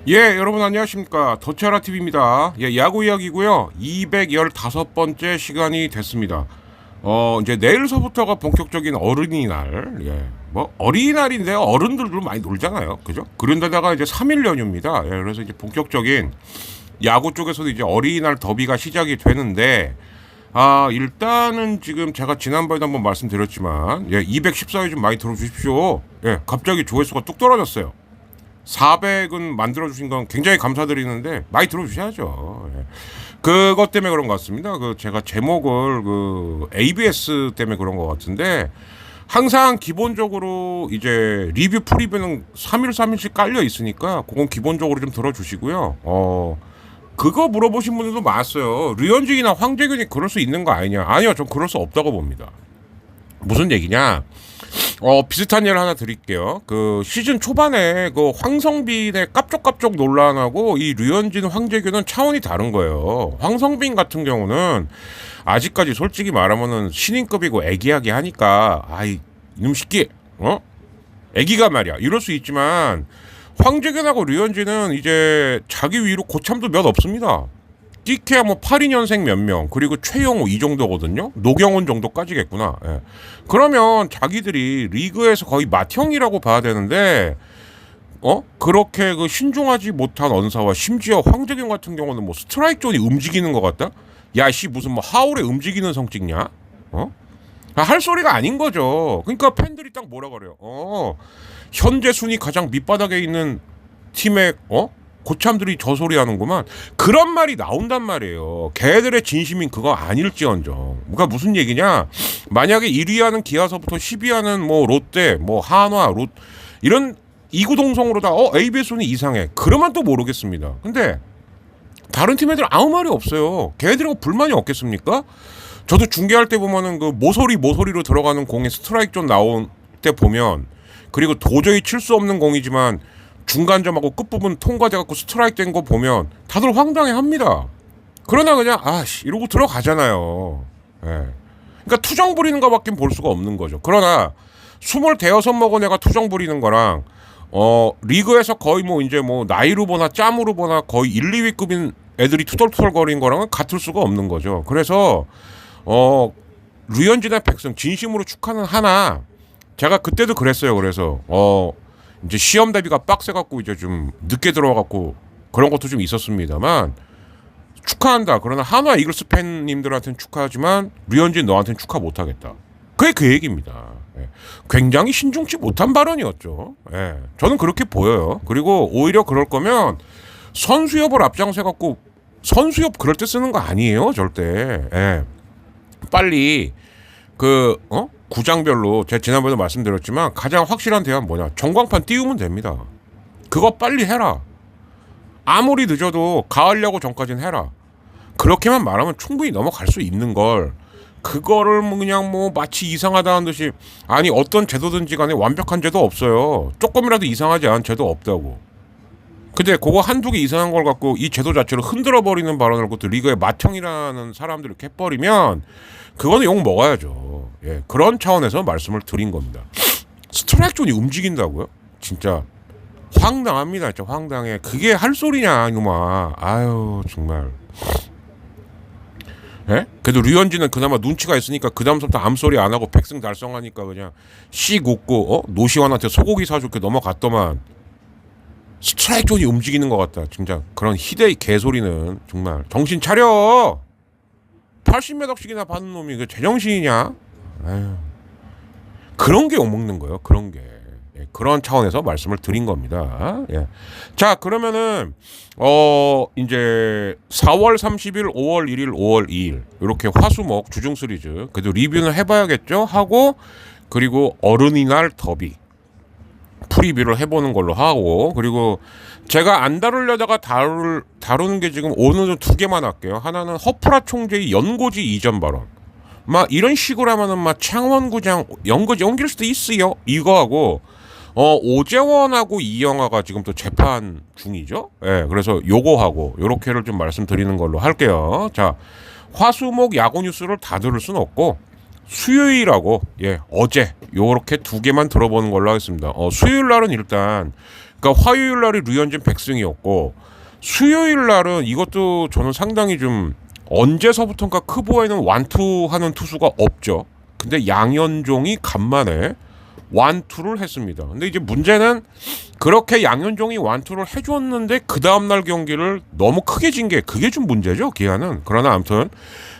예, 여러분 안녕하십니까. 더치아라TV입니다. 예, 야구 이야기고요. 215번째 시간이 됐습니다. 이제 내일서부터가 본격적인 어린이날. 예, 뭐 어린이날인데요. 어른들도 많이 놀잖아요. 그죠? 그런데다가 이제 3일 연휴입니다. 예, 그래서 이제 본격적인 야구 쪽에서도 이제 어린이날 더비가 시작이 되는데, 일단은 지금 제가 지난번에도 한번 말씀드렸지만, 예, 214회 좀 많이 들어주십시오. 예, 갑자기 조회수가 뚝 떨어졌어요. 400은 만들어주신 건 굉장히 감사드리는데 많이 들어주셔야죠. 예. 그것 때문에 그런 것 같습니다. 제가 제목을 ABS 때문에 그런 것 같은데, 항상 기본적으로 이제 리뷰 프리뷰는 3일 3일씩 깔려 있으니까 그건 기본적으로 좀 들어주시고요. 그거 물어보신 분들도 많았어요. 류현진이나 황재균이 그럴 수 있는 거 아니냐. 아니요, 전 그럴 수 없다고 봅니다. 무슨 얘기냐? 비슷한 예를 하나 드릴게요. 시즌 초반에 황성빈의 깝쪽깝쪽 논란하고 이 류현진, 황재균은 차원이 다른 거예요. 황성빈 같은 경우는 아직까지 솔직히 말하면은 신인급이고 애기하게 하니까, 이놈 새끼, 애기가 말이야. 이럴 수 있지만, 황재균하고 류현진은 이제 자기 위로 고참도 몇 없습니다. 끼케야 뭐 82년생 몇 명, 그리고 최영우 이 정도거든요. 노경훈 정도까지겠구나. 예. 그러면 자기들이 리그에서 거의 맏형이라고 봐야 되는데, 그렇게 신중하지 못한 언사와, 심지어 황재균 같은 경우는 뭐 스트라이크 존이 움직이는 것 같다? 야, 무슨 뭐 하울에 움직이는 성 찍냐? 할 소리가 아닌 거죠. 그러니까 팬들이 딱 뭐라 그래요. 현재 순위 가장 밑바닥에 있는 팀의, 고참들이 저 소리 하는구만. 그런 말이 나온단 말이에요. 걔들의 진심인 그거 아닐지언정. 그러니까 무슨 얘기냐? 만약에 1위 하는 기아서부터 10위 하는 뭐 롯데, 뭐 한화, 이런 이구동성으로 다 ABS 순위 이상해. 그러면 또 모르겠습니다. 근데 다른 팀 애들 아무 말이 없어요. 걔들하고 불만이 없겠습니까? 저도 중계할 때 보면은 모서리로 들어가는 공에 스트라이크 존 나온 때 보면, 그리고 도저히 칠 수 없는 공이지만 중간점하고 끝부분 통과돼갖고 스트라이크 된 거 보면 다들 황당해합니다. 그러나 그냥 이러고 들어가잖아요. 예. 그러니까 투정 부리는 거밖에 볼 수가 없는 거죠. 그러나 25 먹은 애가 투정 부리는 거랑 리그에서 거의 뭐 이제 뭐 나이로 보나 짬으로 보나 거의 1, 2위급인 애들이 투덜투덜 거리는 거랑은 같을 수가 없는 거죠. 그래서 류현진의 백승 진심으로 축하는 하나, 제가 그때도 그랬어요. 그래서 이제 시험 대비가 빡세갖고 이제 좀 늦게 들어와갖고 그런 것도 좀 있었습니다만, 축하한다. 그러나 한화 이글스 팬님들한테는 축하하지만 류현진 너한테는 축하 못하겠다. 그게 그 얘기입니다. 예. 굉장히 신중치 못한 발언이었죠. 예. 저는 그렇게 보여요. 그리고 오히려 그럴 거면 선수협을 앞장서갖고, 선수협 그럴 때 쓰는 거 아니에요, 절대. 예. 빨리 구장별로, 제가 지난번에도 말씀드렸지만 가장 확실한 대안은 뭐냐? 전광판 띄우면 됩니다. 그거 빨리 해라. 아무리 늦어도 가을 야구 전까지는 해라. 그렇게만 말하면 충분히 넘어갈 수 있는 걸, 그거를 그냥 마치 이상하다는 듯이, 아니 어떤 제도든지 간에 완벽한 제도 없어요. 조금이라도 이상하지 않은 제도 없다고. 근데 그거 한두 개 이상한 걸 갖고 이 제도 자체를 흔들어 버리는 발언을 갖고 리그의 맏형이라는 사람들을 이렇게 해버리면 그거는 욕 먹어야죠. 예, 그런 차원에서 말씀을 드린 겁니다. 스트라이크 존이 움직인다고요? 진짜 황당합니다. 진짜 황당해. 그게 할 소리냐 이놈아. 아유 정말. 예? 그래도 류현진은 그나마 눈치가 있으니까 그 다음부터 암소리 안 하고 백승 달성하니까 그냥 씩 웃고 노시환한테 소고기 사줄게 넘어갔더만, 스트라이크 존이 움직이는 것 같다. 진짜 그런 희대의 개소리는 정말 정신 차려. 80m씩이나 받는 놈이 그 제정신이냐? 아유, 그런 게 욕먹는 거예요. 그런 게. 예, 그런 차원에서 말씀을 드린 겁니다. 예. 자, 그러면은 이제 4월 30일, 5월 1일, 5월 2일 이렇게 화수목 주중 시리즈 그래도 리뷰는 해봐야겠죠. 하고, 그리고 어른이날 더비 프리뷰를 해보는 걸로 하고, 그리고 제가 안 다루려다가 다루는 게 지금 오늘은 두 개만 할게요. 하나는 허프라 총재의 연고지 이전 발언. 막 이런 식으로 하면은 막 창원구장 연고지 옮길 수도 있어요. 이거 하고 오재원하고 이영하가 지금 또 재판 중이죠. 예, 그래서 요거 하고 요렇게를 좀 말씀드리는 걸로 할게요. 자, 화수목 야구 뉴스를 다 들을 수는 없고 수요일하고 어제 요렇게 두 개만 들어보는 걸로 하겠습니다. 수요일 날은 일단 그러니까 화요일 날이 류현진 백승이었고 수요일 날은 이것도 저는 상당히 좀 언제서부턴가 크보에는 완투하는 투수가 없죠. 근데 양현종이 간만에 완투를 했습니다. 근데 이제 문제는 그렇게 양현종이 완투를 해줬는데 그 다음날 경기를 너무 크게 진 게 그게 좀 문제죠. 기아는. 그러나 아무튼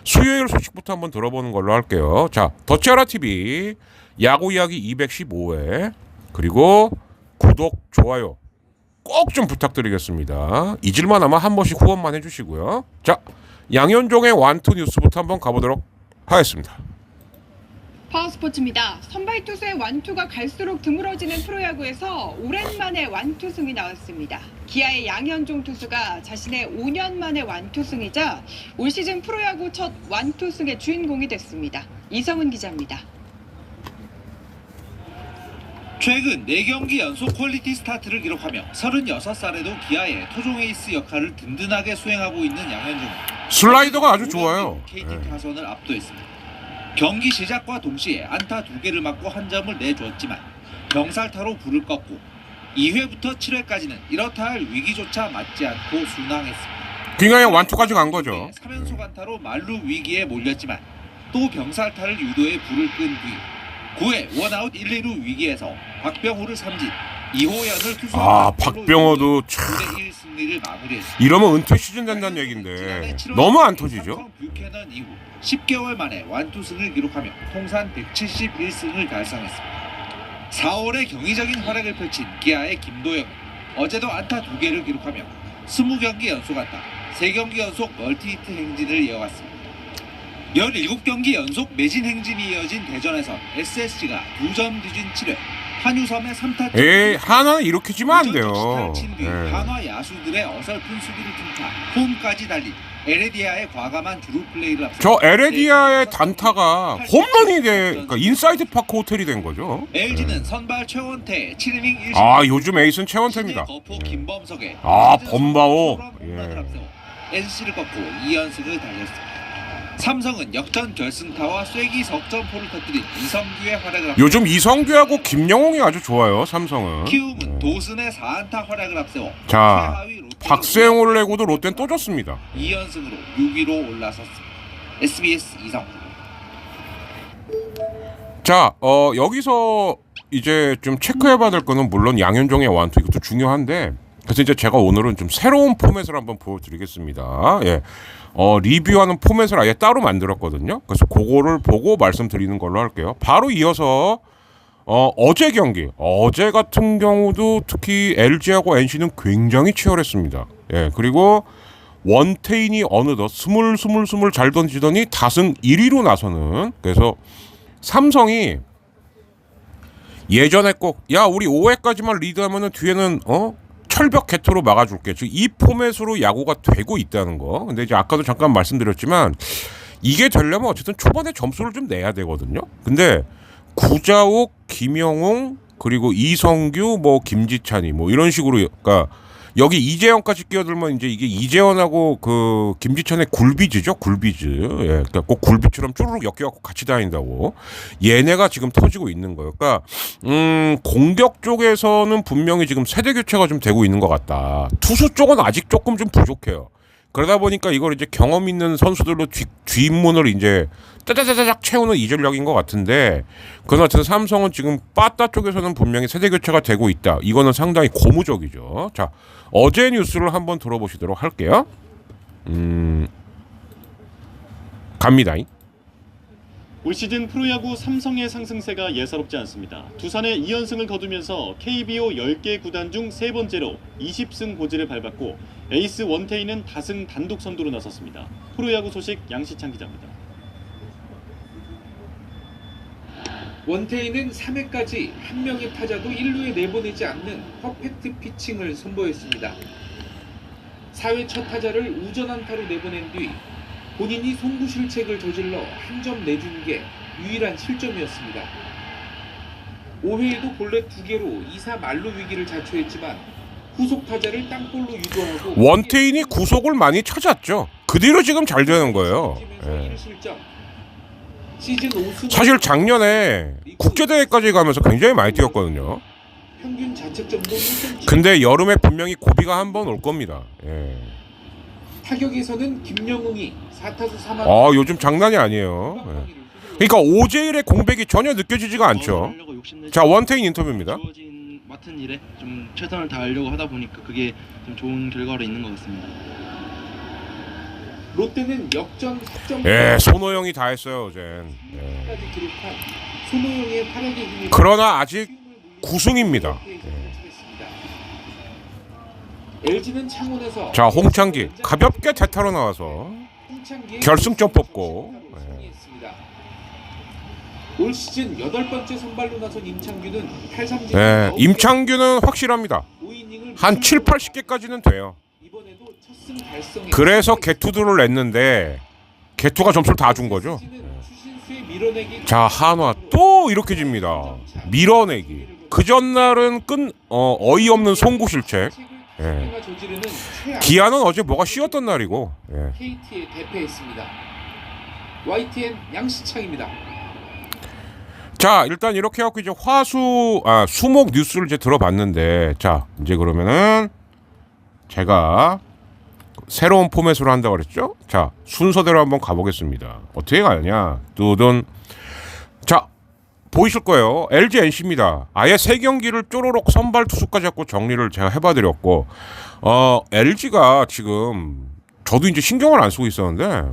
수요일 소식부터 한번 들어보는 걸로 할게요. 자, 더치아라TV 야구 이야기 215회 그리고 구독, 좋아요 꼭 좀 부탁드리겠습니다. 잊을만 하면 한 번씩 후원만 해주시고요. 자, 양현종의 완투 뉴스부터 한번 가보도록 하겠습니다. 파워스포츠입니다. 선발 투수의 완투가 갈수록 드물어지는 프로야구에서 오랜만에 완투승이 나왔습니다. 기아의 양현종 투수가 자신의 5년 만의 완투승이자 올 시즌 프로야구 첫 완투승의 주인공이 됐습니다. 이성은 기자입니다. 최근 4경기 연속 퀄리티 스타트를 기록하며 36살에도 기아의 토종 에이스 역할을 든든하게 수행하고 있는 양현종. 슬라이더가 아주 좋아요. KT 타선을 압도했습니다. 경기 시작과 동시에 안타 2개를 맞고 한 점을 내줬지만 병살타로 불을 껐고 2회부터 7회까지는 이렇다 할 위기조차 맞지 않고 순항했습니다. 그냥 완투까지 간 거죠. 3연속 안타로 만루 위기에 몰렸지만 또 병살타를 유도해 불을 끈 뒤 9회 원아웃 1, 2루 위기에서 박병호를 삼진 2호연을 투수 박병호도 참 9대1 승리를 마무리했습니다. 이러면 은퇴 시즌 된다는 얘기인데 너무 안 터지죠. 뷰캐넌 이후 10개월 만에 완투승을 기록하며 통산 171승을 달성했습니다. 4월에 경이적인 활약을 펼친 기아의 김도영 어제도 안타 2개를 기록하며 20경기 연속 안타 3경기 연속 멀티히트 행진을 이어갔습니다. 17경기 연속 매진 행진이 이어진 대전에선 SSG가 2점 뒤진 7회 한유섬의 3타점 하나는 이렇게 지면 안 돼요. 한화 야수들의 어설픈 수비를 틈타 홈까지 달린 에레디아의 과감한 드루 플레이를 앞서 저 에레디아의 단타가 홈런이 그러니까 인사이드 파크 호텔이 된 거죠. LG는 선발 최원태 7이닝 1실 요즘 에이스는 최원태입니다. 거포 김범석의 범바오 NC를 꺾고 2연승을 달렸습니다. 삼성은 역전 결승타와 쐐기 석점포를 터뜨린 이성규의 활약을 앞세워 요즘 이성규하고 김영웅이 아주 좋아요. 삼성은. 키움은 도슨의 4안타 활약을 앞세워 자, 박세웅을 내고도 롯데는 또 졌습니다. 2연승으로 6위로 올라섰습니다. SBS 이성. 자, 여기서 이제 좀 체크해봐야 될 거는 물론 양현종의 완투 이것도 중요한데 그래서 이제 제가 오늘은 좀 새로운 포맷을 한번 보여드리겠습니다. 리뷰하는 포맷을 아예 따로 만들었거든요. 그래서 그거를 보고 말씀드리는 걸로 할게요. 바로 이어서 어제 경기, 어제 같은 경우도 특히 LG하고 NC는 굉장히 치열했습니다. 그리고 원태인이 어느덧 스물 잘 던지더니 다승 1위로 나서는 그래서 삼성이 예전에 꼭 우리 5회까지만 리드하면은 뒤에는 철벽 개토로 막아줄게. 지금 이 포맷으로 야구가 되고 있다는 거. 근데 이제 아까도 잠깐 말씀드렸지만 이게 되려면 어쨌든 초반에 점수를 좀 내야 되거든요. 근데 구자욱, 김영웅 그리고 이성규, 김지찬이 이런 식으로 그러니까 여기 이재현까지 끼어들면 이제 이게 이재현하고 그 김지찬의 굴비즈죠, 굴비즈. 그러니까 꼭 굴비처럼 쭈르륵 엮여갖고 같이 다닌다고. 얘네가 지금 터지고 있는 거예요. 그러니까 공격 쪽에서는 분명히 지금 세대 교체가 좀 되고 있는 것 같다. 투수 쪽은 아직 조금 좀 부족해요. 그러다 보니까 이걸 이제 경험 있는 선수들로 뒷문을 이제 짜자자작 채우는 이 전략인 것 같은데 그러나 어쨌든 삼성은 지금 빠따 쪽에서는 분명히 세대 교체가 되고 있다. 이거는 상당히 고무적이죠. 자, 어제 뉴스를 한번 들어보시도록 할게요. 갑니다. 올 시즌 프로야구 삼성의 상승세가 예사롭지 않습니다. 두산의 2연승을 거두면서 KBO 10개 구단 중 세 번째로 20승 고지를 밟았고 에이스 원태인은 다승 단독 선두로 나섰습니다. 프로야구 소식 양시창 기자입니다. 원태인은 3회까지 한 명의 타자도 1루에 내보내지 않는 퍼펙트 피칭을 선보였습니다. 4회 첫 타자를 우전 안타로 내보낸 뒤 본인이 송구 실책을 저질러 한 점 내준 게 유일한 실점이었습니다. 5회에도 볼넷 2개로 2사 만루 위기를 자초했지만 후속 타자를 땅볼로 유도하고 원태인이 구속을 많이 찾았죠. 그 뒤로 지금 잘 되는 거예요. 예. 시즌 5승 사실 작년에 국제대회까지 가면서 굉장히 많이 뛰었거든요. 평균 자책점도 1cm. 근데 여름에 분명히 고비가 한 번 올 겁니다. 예. 타격에서는 김영웅이 4타수 3안. 아, 요즘 장난이 아니에요. 예. 그러니까 오재일의 공백이 전혀 느껴지지가 않죠. 자, 원태인 인터뷰입니다. 주어진 맡은 일에 좀 최선을 다하려고 하다 보니까 그게 좀 좋은 결과로 있는 것 같습니다. 롯데는 역전 석점. 예, 손호영이 다 했어요, 어젠. 예. 까지 기록한 손호영의 활약에 힘입어 그러나 아직 9승입니다. LG는 창원에서 자, 홍창기 가볍게 대타로 나와서 결승점 뽑고. 올 시즌 8번째 선발로 나선 임창규는 8삼진. 예, 임창규는 확실합니다. 한 7, 80개까지는 돼요. 이번에도 첫승 달성에 그래서 개투들을 냈는데 개투가 점수를 다 준 거죠. 추신수의 밀어내기. 자, 한화 또 이렇게 집니다. 밀어내기. 그 전날은 어이없는 송구 실책. 예. 기아는 어제 뭐가 쉬었던 날이고. 예. KT에 대패했습니다. YTN 양시창입니다. 자, 일단 이렇게 해갖고 이제 수목 뉴스를 이제 들어봤는데, 자, 이제 그러면은 제가 새로운 포맷으로 한다고 그랬죠? 자, 순서대로 한번 가보겠습니다. 어떻게 가냐? 자, 보이실 거예요. LG NC입니다. 아예 3경기를 쪼로록 선발 투수까지 갖고 정리를 제가 해봐드렸고, LG가 지금 저도 이제 신경을 안 쓰고 있었는데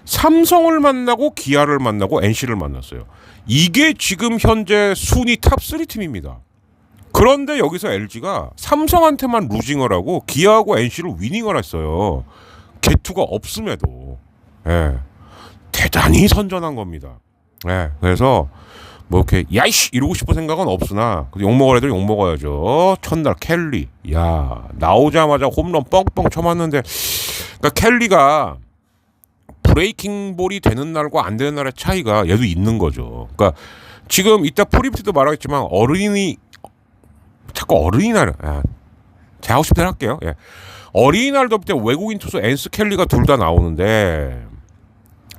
삼성을 만나고 기아를 만나고 NC를 만났어요. 이게 지금 현재 순위 탑3 팀입니다. 그런데 여기서 LG가 삼성한테만 루징을 하고 기아하고 NC를 위닝을 했어요. 개투가 없음에도. 예. 대단히 선전한 겁니다. 예. 그래서 뭐 이렇게 야이씨 이러고 싶은 생각은 없으나 욕먹을 애들 욕먹어야죠. 첫날 켈리. 야, 나오자마자 홈런 뻥뻥 쳐맞는데, 그러니까 켈리가 브레이킹 볼이 되는 날과 안 되는 날의 차이가 얘도 있는 거죠. 그러니까 지금 이따 프리뷰도 말하겠지만 자꾸 어린이날, 제가 하고 싶은 대로 할게요. 예. 어린이날도 때 외국인 투수 앤스 켈리가 둘 다 나오는데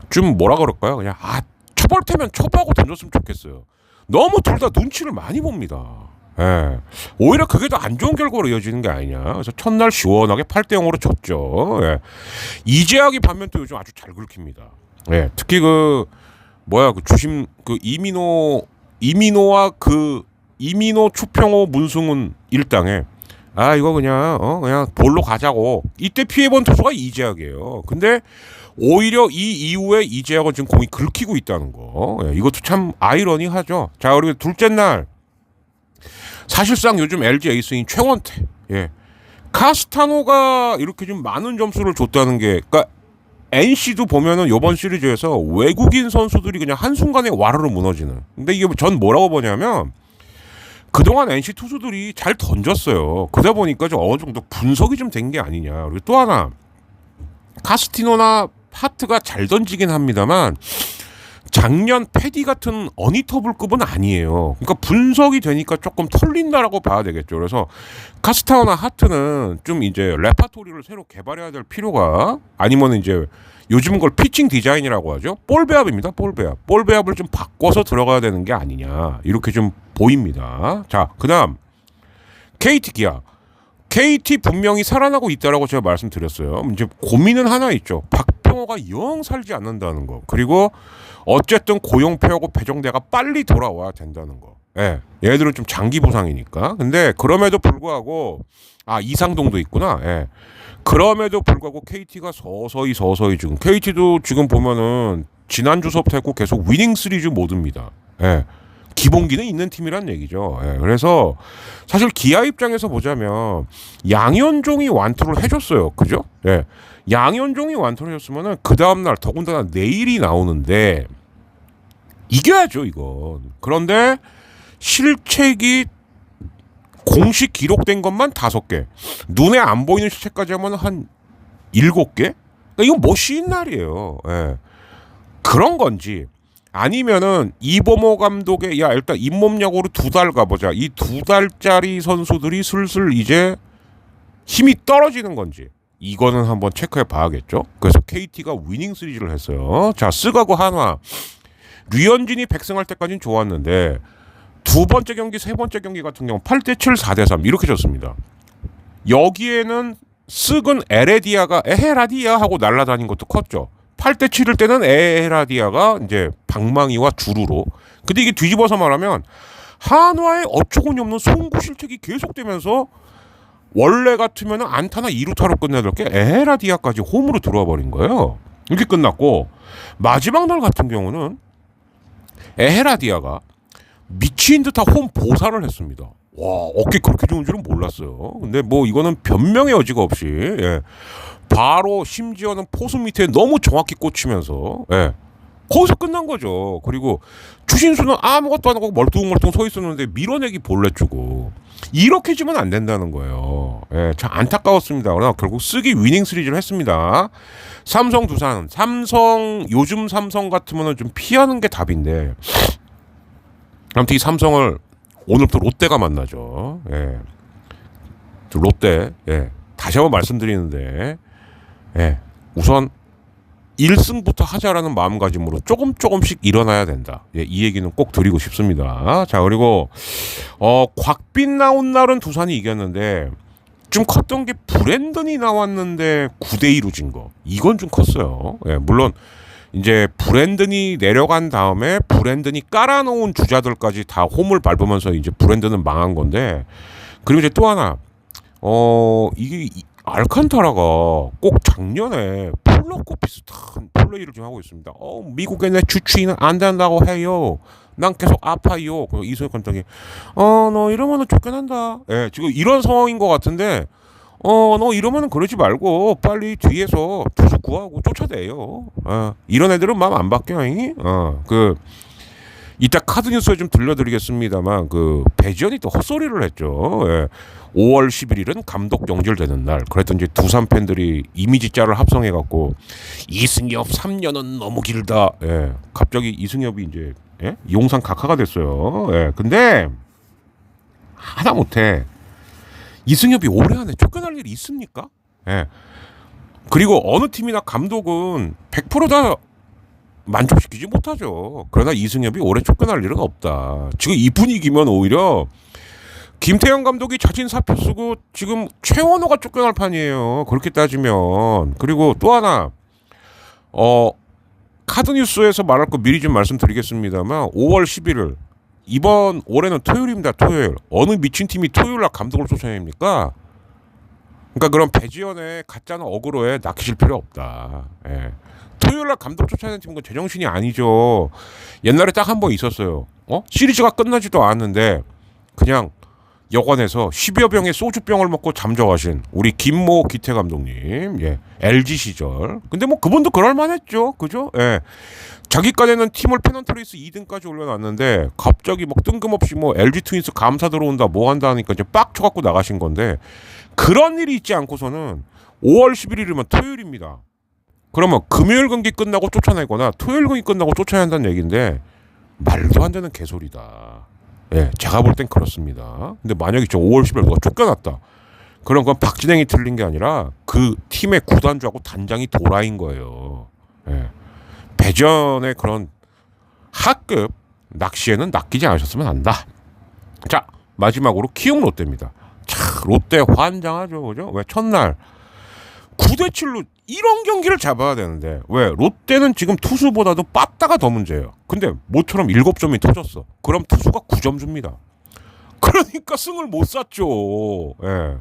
좀 뭐라 그럴까요? 그냥 쳐볼 테면 쳐보고 던졌으면 좋겠어요. 너무 둘 다 눈치를 많이 봅니다. 예. 오히려 그게 더 안 좋은 결과로 이어지는 게 아니냐. 그래서 첫날 시원하게 8대0으로 졌죠. 예. 이재학이 반면 또 요즘 아주 잘 긁힙니다. 예. 특히 주심 이민호와 이민호 추평호 문승훈 일당에 이거 그냥 볼로 가자고. 이때 피해본 투수가 이재학이에요. 근데 오히려 이 이후에 이재학은 지금 공이 긁히고 있다는 거. 예. 이것도 참 아이러니하죠. 자, 그리고 둘째 날 사실상 요즘 LG 에이스인 최원태, 예, 카스타노가 이렇게 좀 많은 점수를 줬다는 게, 그러니까 NC도 보면은 이번 시리즈에서 외국인 선수들이 그냥 한순간에 와르르 무너지는. 근데 이게 전 뭐라고 보냐면 그동안 NC 투수들이 잘 던졌어요. 그러다 보니까 좀 어느 정도 분석이 좀 된 게 아니냐. 그리고 또 하나, 카스티노나 하트가 잘 던지긴 합니다만 작년 패디 같은 어니터블급은 아니에요. 그러니까 분석이 되니까 조금 털린다라고 봐야 되겠죠. 그래서 카스타우나 하트는 좀 이제 레파토리를 새로 개발해야 될 필요가, 아니면 이제 요즘 걸 피칭 디자인이라고 하죠. 볼 배합입니다. 볼 배합을 좀 바꿔서 들어가야 되는 게 아니냐, 이렇게 좀 보입니다. 자, 그다음 KT 기아. KT 분명히 살아나고 있다라고 제가 말씀드렸어요. 이제 고민은 하나 있죠. 박병호가 영 살지 않는다는 거. 그리고 어쨌든 고용표하고 배정대가 빨리 돌아와야 된다는 거. 예. 얘들은 좀 장기 부상이니까. 근데 그럼에도 불구하고 이상동도 있구나. 예. 그럼에도 불구하고 KT가 서서히 지금 KT도 지금 보면은 지난주 서부터 했고 계속 위닝 시리즈 모드입니다. 예. 기본기는 있는 팀이란 얘기죠. 예, 그래서 사실 기아 입장에서 보자면 양현종이 완투를 해줬어요. 그죠? 예, 양현종이 완투를 해줬으면은 그 다음날 더군다나 내일이 나오는데 이겨야죠, 이건. 그런데 실책이 공식 기록된 것만 5개. 눈에 안 보이는 실책까지 하면 한 7개? 그러니까 이건 뭐 쉬운 날이에요. 예. 그런 건지 아니면은 이범호 감독의 야 일단 잇몸 야구로 2달 가보자. 이 2달짜리 선수들이 슬슬 이제 힘이 떨어지는 건지 이거는 한번 체크해 봐야겠죠. 그래서 KT가 위닝 시리즈를 했어요. 자, 스가구 한화 류현진이 100승할 때까지는 좋았는데 두 번째 경기, 세 번째 경기 같은 경우 8대7, 4대3 이렇게 졌습니다. 여기에는 쓱은 에레디아가 에헤라디아 하고 날아다닌 것도 컸죠. 8대7일 때는 에헤라디아가 이제 방망이와 주루로. 근데 이게 뒤집어서 말하면 한화의 어처구니 없는 송구 실책이 계속되면서 원래 같으면 안타나 2루타로 끝내던 게 에헤라디아까지 홈으로 들어와 버린 거예요. 이렇게 끝났고 마지막 날 같은 경우는 에헤라디아가 미친 듯한 홈 보살을 했습니다. 와, 어깨 그렇게 좋은 줄은 몰랐어요. 근데 뭐 이거는 변명의 여지가 없이 예. 바로 심지어는 포수 밑에 너무 정확히 꽂히면서 예. 거기서 끝난 거죠. 그리고 추신수는 아무것도 안 하고 멀뚱멀뚱 서 있었는데 밀어내기 볼래 주고 이렇게 지면 안 된다는 거예요. 예, 참 안타까웠습니다. 그러나 결국 쓰기 위닝 시리즈를 했습니다. 삼성 두산, 요즘 삼성 같으면 좀 피하는 게 답인데 아무튼 이 삼성을 오늘부터 롯데가 만나죠. 예. 롯데, 예. 다시 한번 말씀드리는데, 예. 우선 1승부터 하자라는 마음가짐으로 조금씩 일어나야 된다. 예. 이 얘기는 꼭 드리고 싶습니다. 자, 그리고, 곽빈 나온 날은 두산이 이겼는데, 좀 컸던 게 브랜든이 나왔는데 9대2로 진 거. 이건 좀 컸어요. 예. 물론, 이제 브랜든이 내려간 다음에 브랜든이 깔아놓은 주자들까지 다 홈을 밟으면서 이제 브랜든은 망한 건데 그리고 이제 또 하나 이게 알칸타라가 꼭 작년에 폴로코 비슷한 플레이를 좀 하고 있습니다. 미국의 내 주치의는 안 된다고 해요. 난 계속 아파요. 이소영 감독이 너 이러면은 쫓겨난다. 예, 지금 이런 상황인 것 같은데 너 이러면은 그러지 말고 빨리 뒤에서 투수 구하고 쫓아내요. 이런 애들은 마음 안 바뀌어. 이따 카드 뉴스에 좀 들려드리겠습니다만 배지현이 또 헛소리를 했죠. 예. 5월 11일은 감독 영절되는 날. 그랬더니 이제 두산 팬들이 이미지 짤을 합성해갖고 이승엽 3년은 너무 길다. 예. 갑자기 이승엽이 이제 예? 용산 각하가 됐어요. 예. 근데 하다 못해. 이승엽이 올해 안에 쫓겨날 일이 있습니까? 예. 그리고 어느 팀이나 감독은 100%다 만족시키지 못하죠. 그러나 이승엽이 올해 쫓겨날 일은 없다. 지금 이 분위기면 오히려 김태형 감독이 자진 사표 쓰고 지금 최원호가 쫓겨날 판이에요. 그렇게 따지면. 그리고 또 하나 카드뉴스에서 말할 거 미리 좀 말씀드리겠습니다만 5월 11일 이번 올해는 토요일입니다. 토요일. 어느 미친 팀이 토요일날 감독을 쫓아냅니까? 그러니까 그런 배지현의 가짜는 어그로에 낚이실 필요 없다. 예. 토요일날 감독 쫓아내는 팀은 제정신이 아니죠. 옛날에 딱 한 번 있었어요. 시리즈가 끝나지도 않았는데 그냥 여관에서 10여 병의 소주병을 먹고 잠적하신 우리 김모 기태 감독님. 예. LG 시절. 근데 뭐 그분도 그럴만했죠. 그죠? 예. 자기까지는 팀을 페넌트레이스 2등까지 올려놨는데 갑자기 막 뜬금없이 뭐 LG 트윈스 감사 들어온다 뭐 한다 하니까 이제 빡쳐갖고 나가신 건데 그런 일이 있지 않고서는 5월 11일이면 토요일입니다. 그러면 금요일 경기 끝나고 쫓아내거나 토요일 경기 끝나고 쫓아야 한다는 얘기인데 말도 안 되는 개소리다. 예, 제가 볼 땐 그렇습니다. 근데 만약에 저 5월 10일 누가 쫓겨났다. 그럼 그건 박진행이 틀린 게 아니라 그 팀의 구단주하고 단장이 도라인 거예요. 예. 배전의 그런 하급 낚시에는 낚이지 않으셨으면 한다. 자, 마지막으로 키움 롯데입니다. 차, 롯데 환장하죠. 그죠? 왜 첫날 9대7로 이런 경기를 잡아야 되는데 왜 롯데는 지금 투수보다도 빠따가 더 문제예요. 근데 모처럼 7점이 터졌어. 그럼 투수가 9점 줍니다. 그러니까 승을 못 샀죠. 예.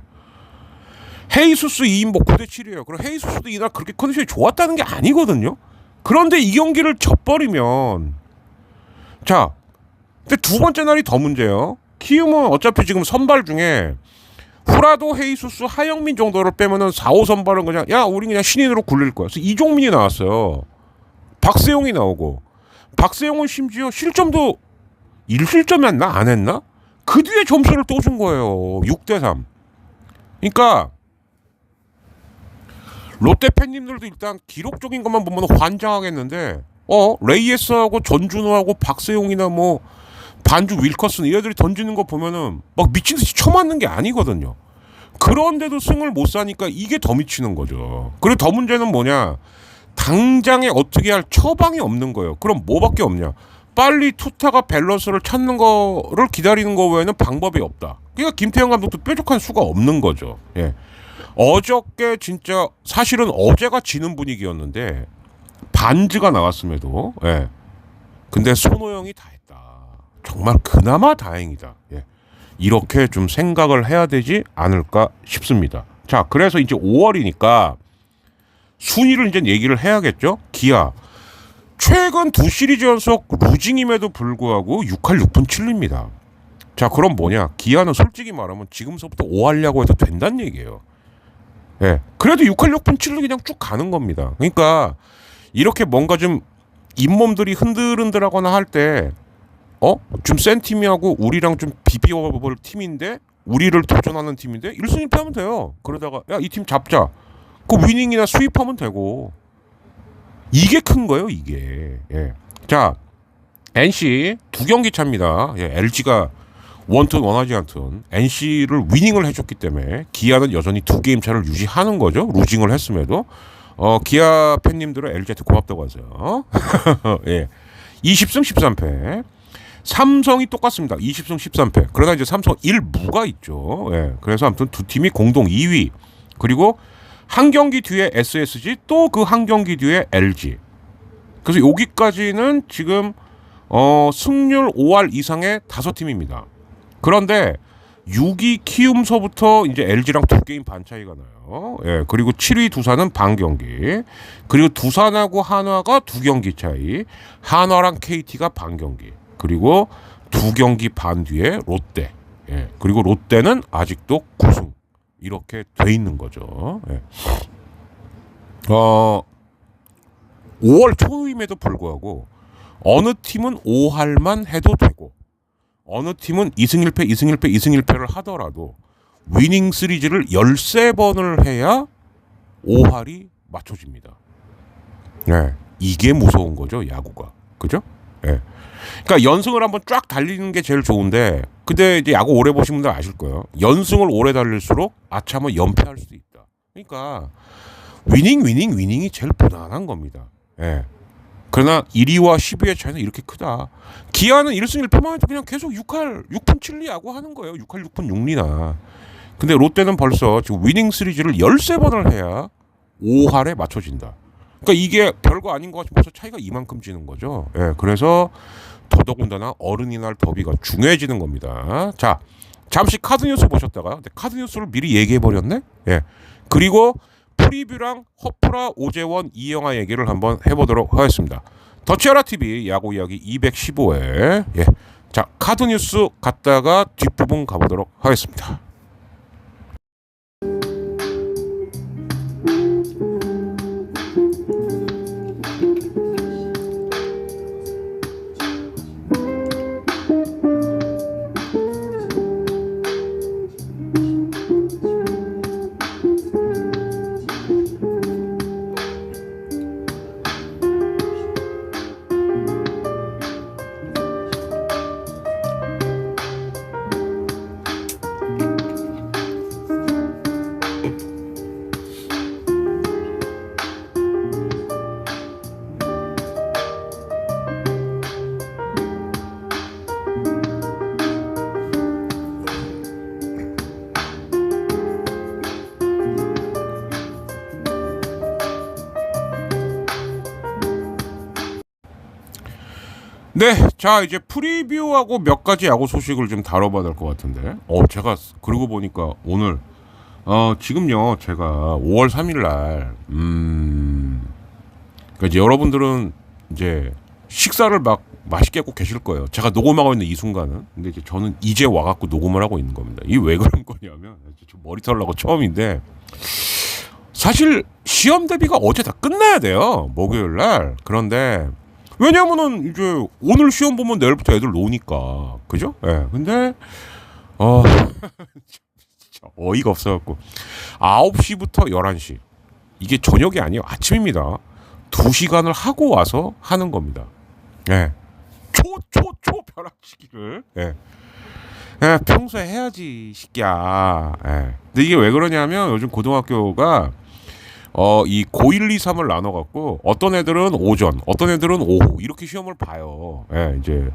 헤이수스 2인복 9대7이에요. 그럼 헤이수스도 이날 그렇게 컨디션이 좋았다는 게 아니거든요. 그런데 이 경기를 져버리면 자, 근데 두 번째 날이 더 문제예요. 키움은 어차피 지금 선발 중에 후라도, 헤이수스, 하영민 정도를 빼면은 4, 5 선발은 그냥 야 우리 그냥 신인으로 굴릴 거야. 그래서 이종민이 나왔어요. 박세용이 나오고 박세용은 심지어 실점도 1실점 했나? 안 했나? 그 뒤에 점수를 또 준 거예요. 6대3. 그러니까 롯데 팬님들도 일단 기록적인 것만 보면 환장하겠는데 레이에스하고 전준호하고 박세용이나 뭐 반주 윌커슨 이 애들이 던지는 거 보면은 막 미친 듯이 쳐맞는 게 아니거든요. 그런데도 승을 못 사니까 이게 더 미치는 거죠. 그리고 더 문제는 뭐냐? 당장에 어떻게 할 처방이 없는 거예요. 그럼 뭐밖에 없냐? 빨리 투타가 밸런스를 찾는 거를 기다리는 거 외에는 방법이 없다. 그러니까 김태형 감독도 뾰족한 수가 없는 거죠. 예. 어저께 진짜 사실은 어제가 지는 분위기였는데 반즈가 나왔음에도 근데 손호영이 다 했다. 정말 그나마 다행이다. 이렇게 좀 생각을 해야 되지 않을까 싶습니다. 자, 그래서 이제 5월이니까 순위를 이제 얘기를 해야겠죠. 기아 최근 2시리즈 연속 루징임에도 불구하고 6할 6푼 7리입니다. 자, 그럼 뭐냐? 기아는 솔직히 말하면 지금서부터 5하려고 해도 된다는 얘기예요. 그래도 6할 6푼 7리 그냥 쭉 가는 겁니다. 그러니까 이렇게 뭔가 좀 잇몸들이 흔들흔들하거나 할 때 좀 센 팀이하고 우리랑 좀 비벼볼 팀인데 우리를 도전하는 팀인데 1승 1패하면 돼요. 그러다가 야, 이 팀 잡자. 그 위닝이나 수입하면 되고 이게 큰 거예요, 이게. 자, NC 2경기 차입니다. LG가 원튼 원하지 않든 NC를 위닝을 해줬기 때문에 기아는 여전히 2게임 차를 유지하는 거죠. 루징을 했음에도 기아 팬님들은 LG한테 고맙다고 하세요. 20승 13패. 삼성이 똑같습니다. 20승 13패. 그러나 이제 삼성 1무가 있죠. 그래서 아무튼 두 팀이 공동 2위. 그리고 한 경기 뒤에 SSG, 또 그 한 경기 뒤에 LG. 그래서 여기까지는 지금 승률 5할 이상의 5팀입니다. 그런데 6위 키움서부터 이제 LG랑 2게임 반 차이가 나요. 그리고 7위 두산은 반 경기. 그리고 두산하고 한화가 2경기 차이. 한화랑 KT가 반 경기. 그리고 2경기 반 뒤에 롯데. 그리고 롯데는 아직도 9승. 이렇게 돼 있는 거죠. 5월 초임에도 불구하고 어느 팀은 5할만 해도 되고 어느 팀은 2승 1패, 2승 1패, 2승 1패를 하더라도 위닝 시리즈를 13번을 해야 5할이 맞춰집니다. 이게 무서운 거죠, 야구가. 그죠? 그러니까 연승을 한번 쫙 달리는 게 제일 좋은데, 근데 이제 야구 오래 보신 분들 아실 거예요. 연승을 오래 달릴수록 아차면 연패할 수도 있다. 그러니까 위닝이 제일 무난한 겁니다. 그러나 1위와 10위의 차이는 이렇게 크다. 기아는 1승 1패만 해도 그냥 계속 6할 6푼 7리 야구 하는 거예요. 6할 6푼 6리나. 근데 롯데는 벌써 지금 위닝 시리즈를 13번을 해야 5할에 맞춰진다. 그러니까 이게 별거 아닌 것 같지만 벌써 차이가 이만큼 지는 거죠. 그래서 더더군다나 어른이 날 더비가 중요해지는 겁니다. 자, 잠시 카드 뉴스 보셨다가 카드 뉴스를 미리 얘기해 버렸네. 그리고 프리뷰랑 허프라, 오재원, 이영하 얘기를 한번 해보도록 하겠습니다. 더치아라 TV 야구 이야기 215회. 자, 카드 뉴스 갔다가 뒷부분 가보도록 하겠습니다. 네, 자 이제 프리뷰하고 몇 가지 야구 소식을 좀 다뤄봐야 될 것 같은데, 제가 그러고 보니까 오늘 지금요 제가 5월 3일날 그러니까 이제 여러분들은 이제 식사를 막 맛있게 하고 계실 거예요. 제가 녹음하고 있는 이 순간은. 근데 이제 저는 이제 와갖고 녹음을 하고 있는 겁니다. 이게 왜 그런 거냐면 좀 머리 털라고 처음인데, 사실 시험 대비가 어제 다 끝나야 돼요, 목요일날. 그런데 왜냐면은 이제 오늘 시험 보면 내일부터 애들 노니까. 그죠? 예. 근데 진짜 어이가 없어갖고 9시부터 11시 이게 저녁이 아니에요. 아침입니다. 2시간을 하고 와서 하는 겁니다. 예. 초 벼락치기를. 예. 예, 평소에 해야지 시끼야. 예. 근데 이게 왜 그러냐면 요즘 고등학교가 이 고1, 2, 3을 나눠 갖고 어떤 애들은 오전, 어떤 애들은 오후 이렇게 시험을 봐요. 예, 이제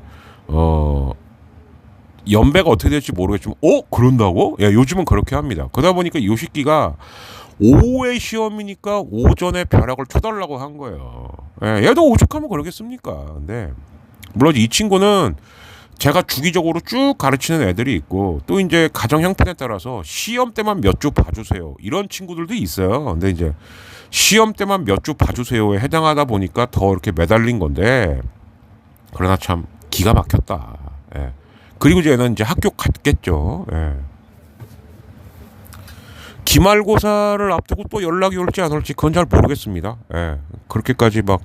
연배가 어떻게 될지 모르겠지만 그런다고? 예, 요즘은 그렇게 합니다. 그러다 보니까 요 시기가 오후에 시험이니까 오전에 벼락을 쳐달라고 한 거예요. 예, 얘도 오죽하면 그러겠습니까? 근데 물론 이 친구는 제가 주기적으로 쭉 가르치는 애들이 있고 또 이제 가정 형편에 따라서 시험 때만 몇 주 봐주세요 이런 친구들도 있어요. 근데 이제 시험 때만 몇 주 봐주세요에 해당하다 보니까 더 이렇게 매달린 건데 그러나 참 기가 막혔다. 예. 그리고 이제 얘는 이제 학교 갔겠죠. 예. 기말고사를 앞두고 또 연락이 올지 안 올지 그건 잘 모르겠습니다. 예. 그렇게까지 막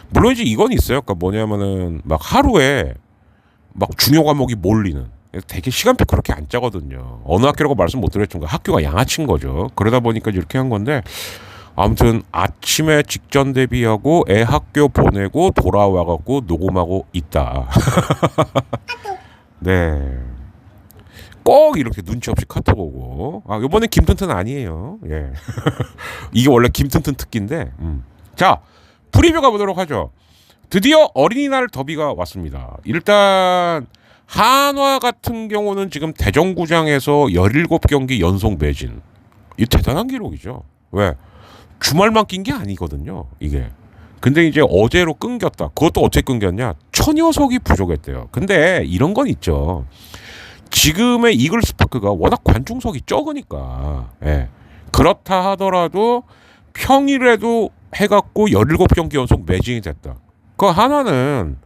물론 이제 이건 있어요. 그러니까 뭐냐면은 막 하루에 막 중요 과목이 몰리는 되게 시간표 그렇게 안 짜거든요. 어느 학교라고 말씀 못 드렸지만 학교가 양아치인 거죠. 그러다 보니까 이렇게 한 건데 아무튼 아침에 직전 대비하고 애 학교 보내고 돌아와갖고 녹음하고 있다. 네. 꼭 이렇게 눈치 없이 카톡 오고 이번엔 김튼튼 아니에요. 예. 이게 원래 김튼튼 특기인데 자 프리뷰 가보도록 하죠. 드디어 어린이날 더비가 왔습니다. 일단 한화 같은 경우는 지금 대전구장에서 17경기 연속 매진. 이 대단한 기록이죠. 왜? 주말만 낀 게 아니거든요. 이게. 근데 이제 어제로 끊겼다. 그것도 어떻게 끊겼냐? 1000여석이 부족했대요. 근데 이런 건 있죠. 지금의 이글스파크가 워낙 관중석이 적으니까. 예. 그렇다 하더라도 평일에도 해갖고 17경기 연속 매진이 됐다. 그 하나는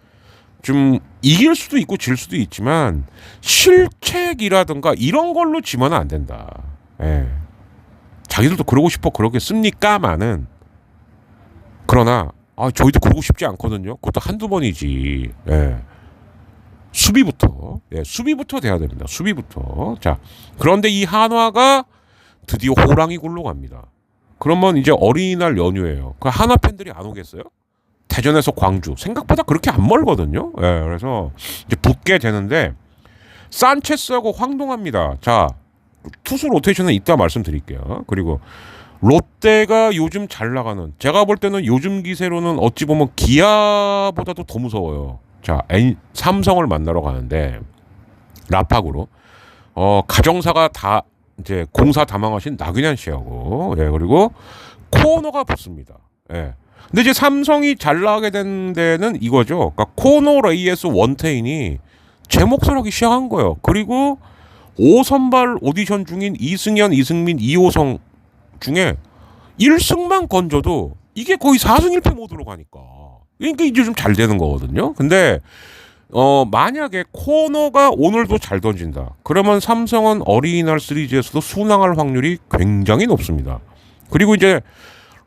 좀 이길 수도 있고 질 수도 있지만 실책이라든가 이런 걸로 지면 안 된다. 예. 자기들도 그러고 싶어 그러겠습니까마는 그러나 저희도 그러고 싶지 않거든요. 그것도 한두 번이지. 예. 수비부터 돼야 됩니다. 수비부터. 자, 그런데 이 한화가 드디어 호랑이 굴러 갑니다. 그러면 이제 어린이날 연휴예요. 그 한화 팬들이 안 오겠어요? 대전에서 광주 생각보다 그렇게 안 멀거든요. 예, 그래서 이제 붙게 되는데 산체스하고 황동합니다. 자, 투수 로테이션은 이따 말씀드릴게요. 그리고 롯데가 요즘 잘 나가는 제가 볼 때는 요즘 기세로는 어찌 보면 기아보다도 더 무서워요. 자, 삼성을 만나러 가는데 라팍으로 가정사가 다 이제 공사 다망하신 나균현 씨하고 그리고 코너가 붙습니다. 예. 근데 이제 삼성이 잘 나가게 된 데는 이거죠. 그러니까 코너 레이에스 원태인이 제 몫을 하기 시작한 거예요. 그리고 5선발 오디션 중인 이승현, 이승민, 이호성 중에 1승만 건져도 이게 거의 4승 1패 모드로 가니까. 그러니까 이제 좀 잘 되는 거거든요. 근데 만약에 코너가 오늘도 잘 던진다. 그러면 삼성은 어린이날 시리즈에서도 순항할 확률이 굉장히 높습니다. 그리고 이제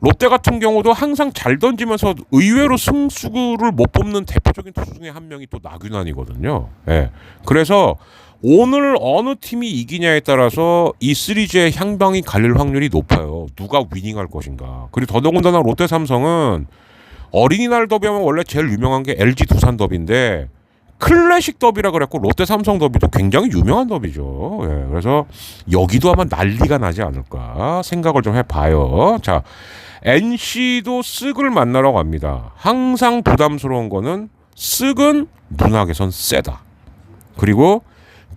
롯데 같은 경우도 항상 잘 던지면서 의외로 승수를 못 뽑는 대표적인 투수 중에 한 명이 또 나균환이거든요. 예. 그래서 오늘 어느 팀이 이기냐에 따라서 이 시리즈의 향방이 갈릴 확률이 높아요. 누가 위닝할 것인가. 그리고 더더군다나 롯데 삼성은 어린이날 더비하면 원래 제일 유명한 게 LG 두산 더비인데 클래식 더비라 그랬고 롯데 삼성 더비도 굉장히 유명한 더비죠. 예, 그래서 여기도 아마 난리가 나지 않을까 생각을 좀 해봐요. 자, NC도 쓱을 만나러 갑니다. 항상 부담스러운 거는 쓱은 문학에선 세다. 그리고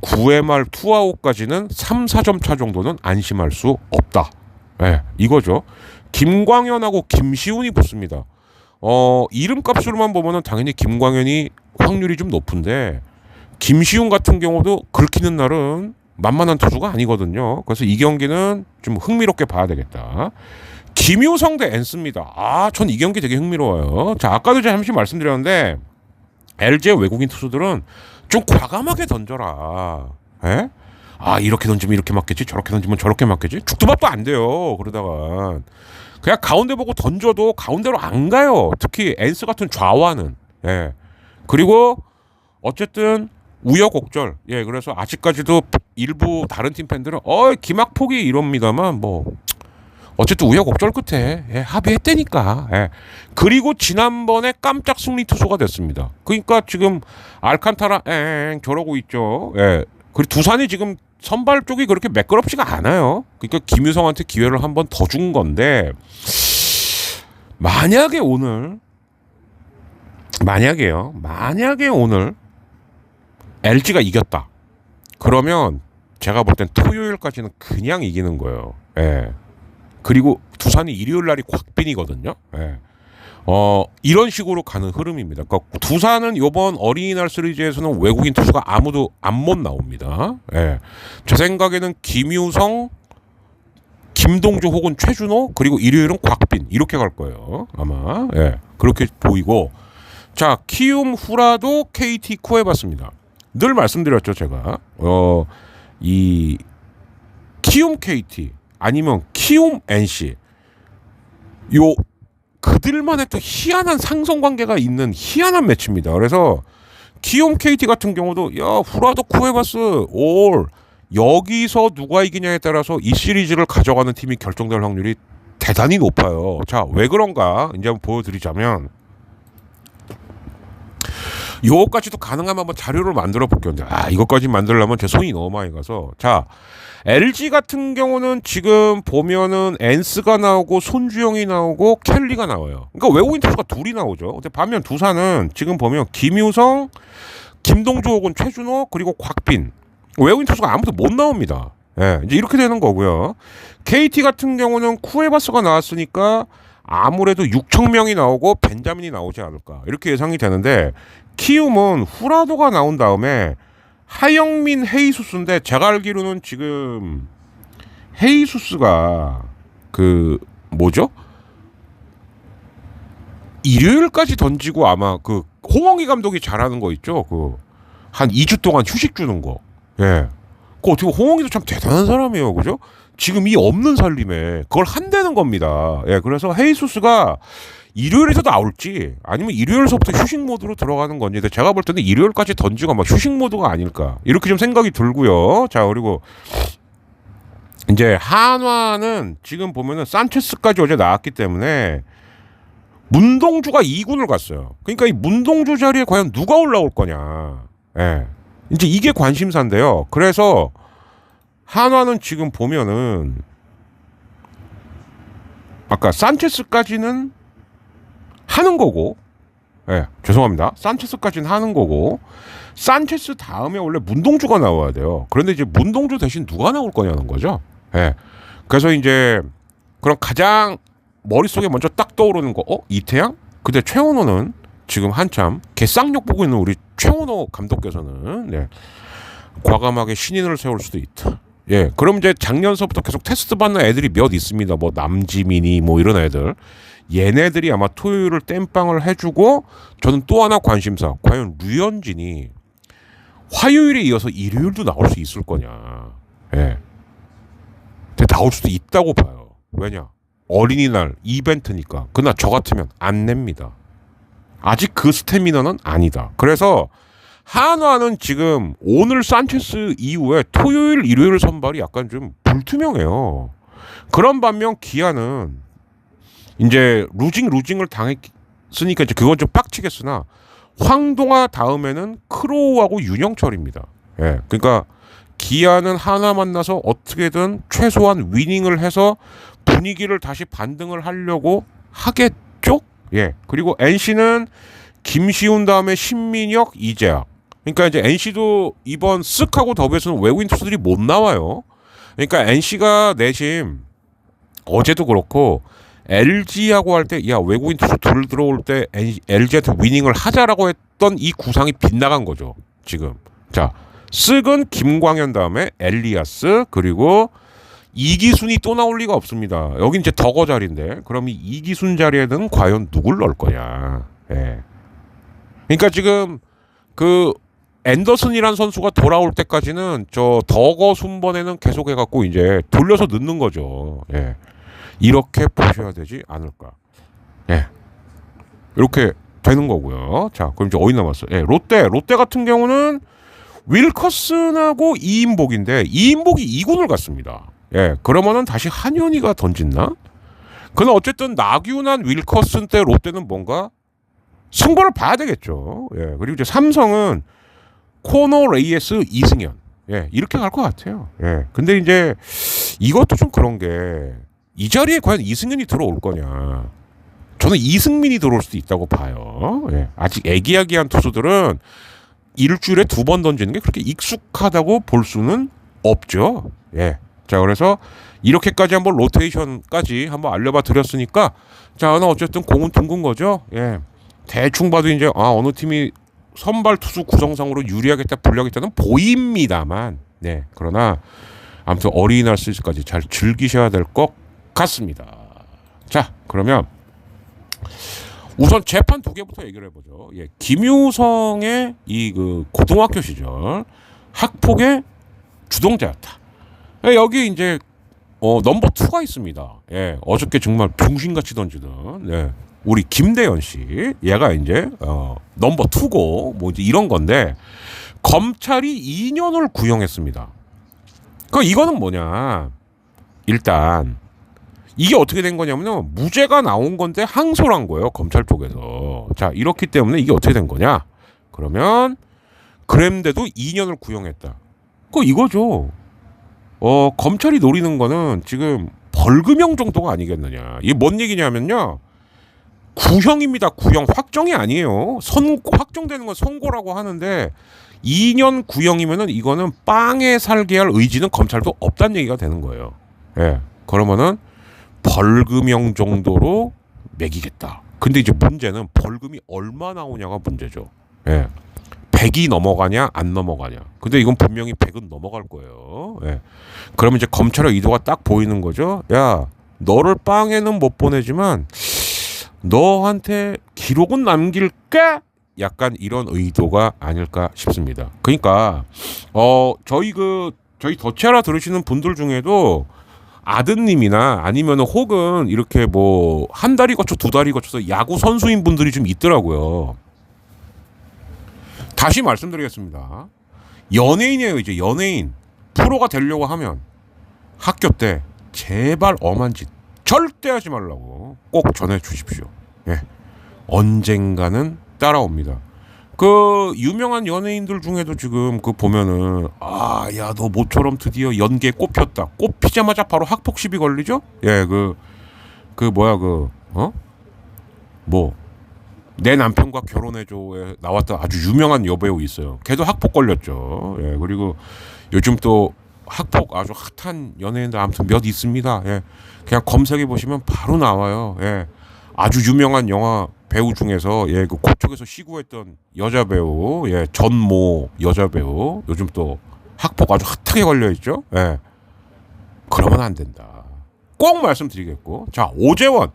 9회 말 투아웃까지는 3, 4점 차 정도는 안심할 수 없다. 예, 이거죠. 김광현하고 김시훈이 붙습니다. 이름값으로만 보면은 당연히 김광현이 확률이 좀 높은데 김시훈 같은 경우도 긁히는 날은 만만한 투수가 아니거든요. 그래서 이 경기는 좀 흥미롭게 봐야 되겠다. 김효성 대 엔스입니다. 전 이 경기 되게 흥미로워요. 자, 아까도 잠시 말씀드렸는데 LG의 외국인 투수들은 좀 과감하게 던져라. 에? 이렇게 던지면 이렇게 맞겠지, 저렇게 던지면 저렇게 맞겠지. 죽도 밥도 안 돼요. 그러다가 그냥 가운데 보고 던져도 가운데로 안 가요. 특히 엔스 같은 좌완은 예. 그리고 어쨌든 우여곡절. 예. 그래서 아직까지도 일부 다른 팀 팬들은 기막 포기 이럽니다만 뭐 어쨌든 우여곡절 끝에 합의했다니까. 예. 그리고 지난번에 깜짝 승리 투수가 됐습니다. 그러니까 지금 알칸타라 저러고 있죠. 예. 그리고 두산이 지금 선발 쪽이 그렇게 매끄럽지가 않아요. 그러니까 김유성한테 기회를 한 번 더 준 건데 만약에 오늘 LG가 이겼다. 그러면 제가 볼 땐 토요일까지는 그냥 이기는 거예요. 예. 그리고 두산이 일요일 날이 곽빈이거든요. 예. 이런 식으로 가는 흐름입니다. 그러니까 두산은 이번 어린이날 시리즈에서는 외국인 투수가 아무도 안 못 나옵니다. 예. 제 생각에는 김유성, 김동주 혹은 최준호 그리고 일요일은 곽빈 이렇게 갈 거예요. 아마 예. 그렇게 보이고 자 키움 후라도 KT 쿠에바스입니다. 늘 말씀드렸죠 제가 이 키움 KT 아니면 키움 NC 요 그들만의 또 희한한 상성관계가 있는 희한한 매치입니다. 그래서 키움 KT 같은 경우도 후라도 쿠에바스 올 여기서 누가 이기냐에 따라서 이 시리즈를 가져가는 팀이 결정될 확률이 대단히 높아요. 자, 왜 그런가 이제 한번 보여드리자면 요것까지도 가능하면 한번 자료를 만들어 볼게요. 이것까지 만들려면 제 손이 너무 많이 가서 자 LG 같은 경우는 지금 보면은 엔스가 나오고 손주영이 나오고 켈리가 나와요. 그러니까 외국인 투수가 둘이 나오죠. 근데 반면 두산은 지금 보면 김유성, 김동주 혹은 최준호 그리고 곽빈 외국인 투수가 아무도 못 나옵니다. 예, 이제 이렇게 되는 거고요. KT 같은 경우는 쿠에바스가 나왔으니까 아무래도 6천 명이 나오고 벤자민이 나오지 않을까 이렇게 예상이 되는데 키움은 후라도가 나온 다음에 하영민 헤이수스인데 제가 알기로는 지금 헤이수스가 그 뭐죠? 일요일까지 던지고 아마 그 홍영기 감독이 잘하는 거 있죠? 그 한 2주 동안 휴식 주는 거. 예. 그 어떻게 홍영기도 참 대단한 사람이에요. 그죠? 지금 이 없는 살림에 그걸 한다는 겁니다. 예. 그래서 헤이수스가 일요일에서 나올지 아니면 일요일서부터 휴식 모드로 들어가는 건지 근데 제가 볼 때는 일요일까지 던지고 막 휴식 모드가 아닐까 이렇게 좀 생각이 들고요. 자 그리고 이제 한화는 지금 보면은 산체스까지 어제 나왔기 때문에 문동주가 2군을 갔어요. 그러니까 이 문동주 자리에 과연 누가 올라올 거냐. 예. 이제 이게 관심사인데요. 그래서 한화는 지금 보면은 아까 산체스까지는 하는 거고, 예, 죄송합니다. 산체스까지는 하는 거고, 산체스 다음에 원래 문동주가 나와야 돼요. 그런데 이제 문동주 대신 누가 나올 거냐는 거죠. 예. 그래서 이제 그럼 가장 머릿속에 먼저 딱 떠오르는 거, 이태양? 근데 최원호는 지금 한참 개쌍욕 보고 있는 우리 최원호 감독께서는 예, 과감하게 신인을 세울 수도 있다. 예, 그럼 이제 작년서부터 계속 테스트 받는 애들이 몇 있습니다. 뭐 남지민이 뭐 이런 애들. 얘네들이 아마 토요일을 땜빵을 해주고 저는 또 하나 관심사 과연 류현진이 화요일에 이어서 일요일도 나올 수 있을 거냐. 예. 근데 나올 수도 있다고 봐요. 왜냐 어린이날 이벤트니까. 그러나 저 같으면 안 냅니다. 아직 그 스태미너는 아니다. 그래서 한화는 지금 오늘 산체스 이후에 토요일 일요일 선발이 약간 좀 불투명해요. 그런 반면 기아는 이제 루징을 당했으니까 이제 그건 좀 빡치겠으나 황동아 다음에는 크로우하고 윤영철입니다. 예, 그러니까 기아는 하나 만나서 어떻게든 최소한 위닝을 해서 분위기를 다시 반등을 하려고 하겠죠. 예, 그리고 NC는 김시훈 다음에 신민혁, 이재학. 그러니까 이제 NC도 이번 쓱하고 더비에서는 외국인 투수들이 못 나와요. 그러니까 NC가 내심 어제도 그렇고. LG하고 할 때 야 외국인 투수 둘 들어올 때 LG한테 위닝을 하자라고 했던 이 구상이 빗나간 거죠. 지금 자 쓱은 김광현 다음에 엘리아스 그리고 이기순이 또 나올 리가 없습니다. 여긴 이제 덕어 자리인데 그럼 이 이기순 자리에는 과연 누굴 넣을 거냐. 예. 그러니까 지금 그 앤더슨이란 선수가 돌아올 때까지는 저 덕어 순번에는 계속 해갖고 이제 돌려서 넣는 거죠. 예. 이렇게 보셔야 되지 않을까. 예. 이렇게 되는 거고요. 자, 그럼 이제 어디 남았어요? 예, 롯데 같은 경우는 윌커슨하고 이인복인데 이인복이 2군을 갔습니다. 예, 그러면은 다시 한현희가 던진나? 그는 어쨌든 나균한 윌커슨 때 롯데는 뭔가 승부를 봐야 되겠죠. 예, 그리고 이제 삼성은 코너 레이에스 이승현. 예, 이렇게 갈 것 같아요. 예, 근데 이제 이것도 좀 그런 게 이 자리에 과연 이승현이 들어올 거냐? 저는 이승민이 들어올 수도 있다고 봐요. 예, 아직 애기야기한 투수들은 일주일에 2번 던지는 게 그렇게 익숙하다고 볼 수는 없죠. 예, 자 그래서 이렇게까지 한번 로테이션까지 한번 알려봐 드렸으니까 자, 어쨌든 공은 둥근 거죠. 예, 대충 봐도 이제 어느 팀이 선발 투수 구성상으로 유리하겠다, 불리하겠다는 보입니다만, 네, 그러나 아무튼 어린이날 시즌까지 잘 즐기셔야 될 것 같습니다. 자, 그러면 우선 재판 2개부터 얘기를 해보죠. 예, 김유성의 이 그 고등학교 시절 학폭의 주동자였다. 예, 여기 이제 넘버 2가 있습니다. 예, 어저께 정말 병신같이 던지던 우리 김대현 씨, 얘가 이제 넘버 2고 뭐 이제 이런 건데 검찰이 2년을 구형했습니다. 그 이거는 뭐냐? 일단 이게 어떻게 된 거냐면요, 무죄가 나온 건데 항소를 한 거예요, 검찰 쪽에서. 자, 이렇기 때문에 이게 어떻게 된 거냐? 그러면 그랬는데도 2년을 구형했다. 그 이거죠. 검찰이 노리는 거는 지금 벌금형 정도가 아니겠느냐. 이게 뭔 얘기냐면요, 구형입니다. 구형, 확정이 아니에요. 확정되는 건 선고라고 하는데 2년 구형이면은 이거는 빵에 살게 할 의지는 검찰도 없다는 얘기가 되는 거예요. 예, 그러면은 벌금형 정도로 매기겠다. 근데 이제 문제는 벌금이 얼마 나오냐가 문제죠. 예, 100이 넘어가냐 안 넘어가냐. 근데 이건 분명히 100은 넘어갈 거예요. 예, 그러면 이제 검찰의 의도가 딱 보이는 거죠. 야, 너를 빵에는 못 보내지만 너한테 기록은 남길까? 약간 이런 의도가 아닐까 싶습니다. 그러니까 저희 더치아라 들으시는 분들 중에도 아드님이나 아니면 혹은 이렇게 뭐 한 달이 거쳐 2달이 거쳐서 야구 선수인 분들이 좀 있더라고요. 다시 말씀드리겠습니다. 연예인이에요. 이제 연예인 프로가 되려고 하면 학교 때 제발 엄한 짓 절대 하지 말라고 꼭 전해 주십시오. 예, 언젠가는 따라옵니다. 그 유명한 연예인들 중에도 지금 그 보면은 야, 너 모처럼 드디어 연기에 꼽혔다. 꼽히자마자 바로 학폭 시비 걸리죠? 예, 내 남편과 결혼해줘에 나왔던 아주 유명한 여배우 있어요. 걔도 학폭 걸렸죠. 예, 그리고 요즘 또 학폭 아주 핫한 연예인들 아무튼 몇 있습니다. 예, 그냥 검색해 보시면 바로 나와요. 예, 아주 유명한 영화 배우 중에서 그 고척에서 시구했던 여자 배우, 전모 여자 배우 요즘 또 학폭 아주 핫하게 걸려 있죠. 예, 그러면 안 된다. 꼭 말씀드리겠고, 자, 오재원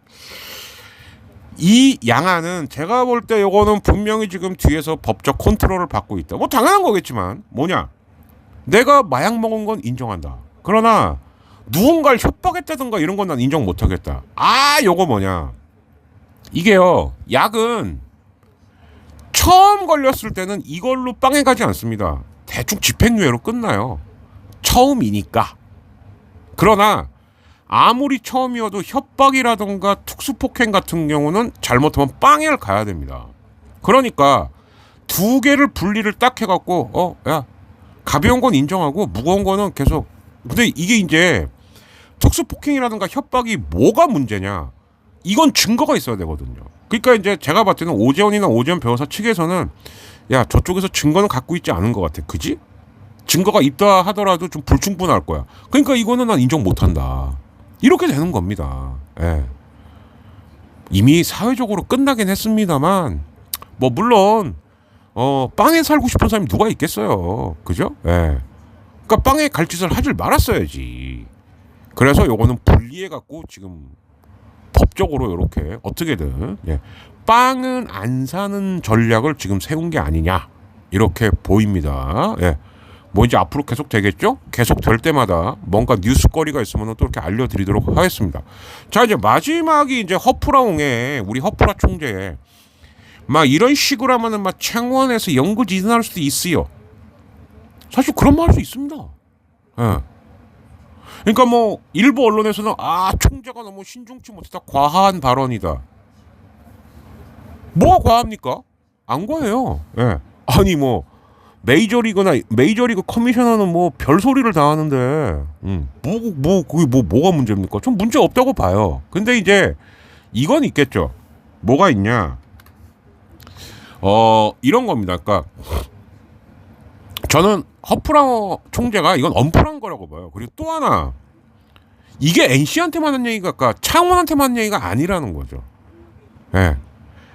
이 양아는 제가 볼 때 요거는 분명히 지금 뒤에서 법적 컨트롤을 받고 있다. 뭐 당연한 거겠지만 뭐냐? 내가 마약 먹은 건 인정한다. 그러나 누군가를 협박했다든가 이런 건 난 인정 못하겠다. 요거 뭐냐? 이게요, 약은 처음 걸렸을 때는 이걸로 빵에 가지 않습니다. 대충 집행유예로 끝나요. 처음이니까. 그러나 아무리 처음이어도 협박이라든가 특수폭행 같은 경우는 잘못하면 빵에 가야 됩니다. 그러니까 2개를 분리를 딱 해갖고 야, 가벼운 건 인정하고 무거운 거는 계속. 근데 이게 이제 특수폭행이라든가 협박이 뭐가 문제냐, 이건 증거가 있어야 되거든요. 그러니까 이제 제가 봤을 때는 오재원 변호사 측에서는 야, 저쪽에서 증거는 갖고 있지 않은 것 같아. 그지? 증거가 있다 하더라도 좀 불충분할 거야. 그러니까 이거는 난 인정 못한다. 이렇게 되는 겁니다. 예. 이미 사회적으로 끝나긴 했습니다만 뭐 물론 빵에 살고 싶은 사람이 누가 있겠어요. 그죠? 예. 그러니까 빵에 갈 짓을 하질 말았어야지. 그래서 요거는 분리해 갖고 지금 법적으로 이렇게 어떻게든 빵은 안 사는 전략을 지금 세운 게 아니냐 이렇게 보입니다. 예. 뭐 이제 앞으로 계속 되겠죠? 계속 될 때마다 뭔가 뉴스거리가 있으면 또 이렇게 알려드리도록 하겠습니다. 자, 이제 마지막이 이제 허프라옹의 우리 허프라 총재 막 이런 식으로 하면은 막 창원에서 연구지진할 수도 있어요. 사실 그런 말 할 수 있습니다. 예. 그러니까 뭐 일부 언론에서는 총재가 너무 신중치 못했다, 과한 발언이다. 뭐가 과합니까? 안 과해요. 예. 아니 뭐 메이저리그 커미셔너는 뭐 별소리를 다 하는데 그게 뭐가 문제입니까? 좀 문제 없다고 봐요. 근데 이제 이건 있겠죠. 뭐가 있냐? 이런 겁니다. 그러니까 저는 허프랑 총재가 이건 엄플한 거라고 봐요. 그리고 또 하나, 이게 NC한테만 한 얘기가, 그러니까 창원한테만 한 얘기가 아니라는 거죠. 예.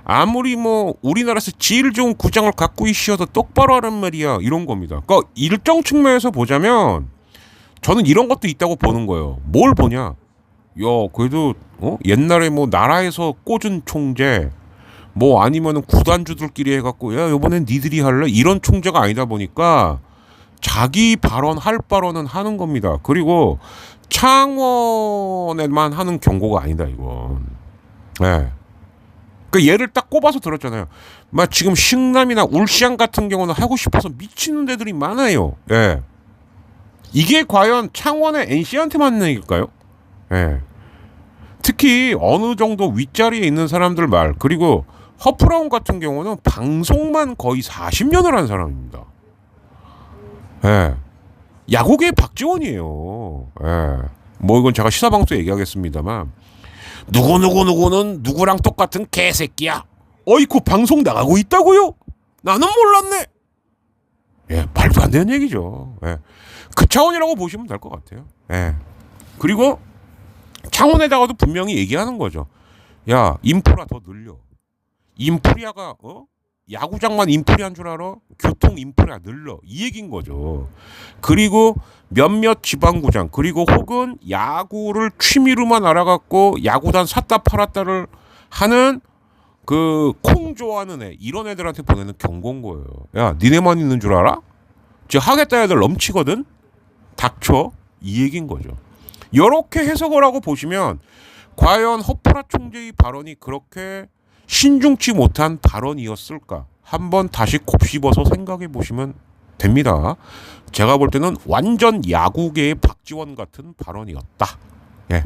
아무리 뭐 우리나라에서 제일 좋은 구장을 갖고 있어도 똑바로 하란 말이야, 이런 겁니다. 그러니까 일정 측면에서 보자면 저는 이런 것도 있다고 보는 거예요. 뭘 보냐? 야, 그래도 옛날에 뭐 나라에서 꽂은 총재, 뭐 아니면은 구단주들끼리 해갖고 야, 이번엔 니들이 할래? 이런 총재가 아니다 보니까 자기 할 발언은 하는 겁니다. 그리고 창원에만 하는 경고가 아니다, 이건. 예. 그 예를 딱 꼽아서 들었잖아요. 막 지금 신남이나 울시안 같은 경우는 하고 싶어서 미치는 데들이 많아요. 예. 이게 과연 창원의 NC한테만 하는 얘기일까요? 예. 특히 어느 정도 윗자리에 있는 사람들 말, 그리고 허프라운 같은 경우는 방송만 거의 40년을 한 사람입니다. 예. 야구계의 박지원이에요. 예. 뭐 이건 제가 시사방송에 얘기하겠습니다만, 누구는 누구랑 똑같은 개새끼야. 어이쿠, 방송 나가고 있다고요? 나는 몰랐네. 예, 말도 안 되는 얘기죠. 예. 그 차원이라고 보시면 될 것 같아요. 예. 그리고 창원에다가도 분명히 얘기하는 거죠. 야, 인프라 더 늘려. 인프리아가 야구장만 인프리한 줄 알아? 교통 인프라 늘려, 이 얘기인 거죠. 그리고 몇몇 지방구장, 그리고 혹은 야구를 취미로만 알아갖고 야구단 샀다 팔았다를 하는 그 콩 좋아하는 애, 이런 애들한테 보내는 경고인 거예요. 야, 니네만 있는 줄 알아? 지금 하겠다 애들 넘치거든? 닥쳐, 이 얘기인 거죠. 이렇게 해석을 하고 보시면 과연 허프라 총재의 발언이 그렇게 신중치 못한 발언이었을까? 한번 다시 곱씹어서 생각해 보시면 됩니다. 제가 볼 때는 완전 야구계의 박지원 같은 발언이었다. 예.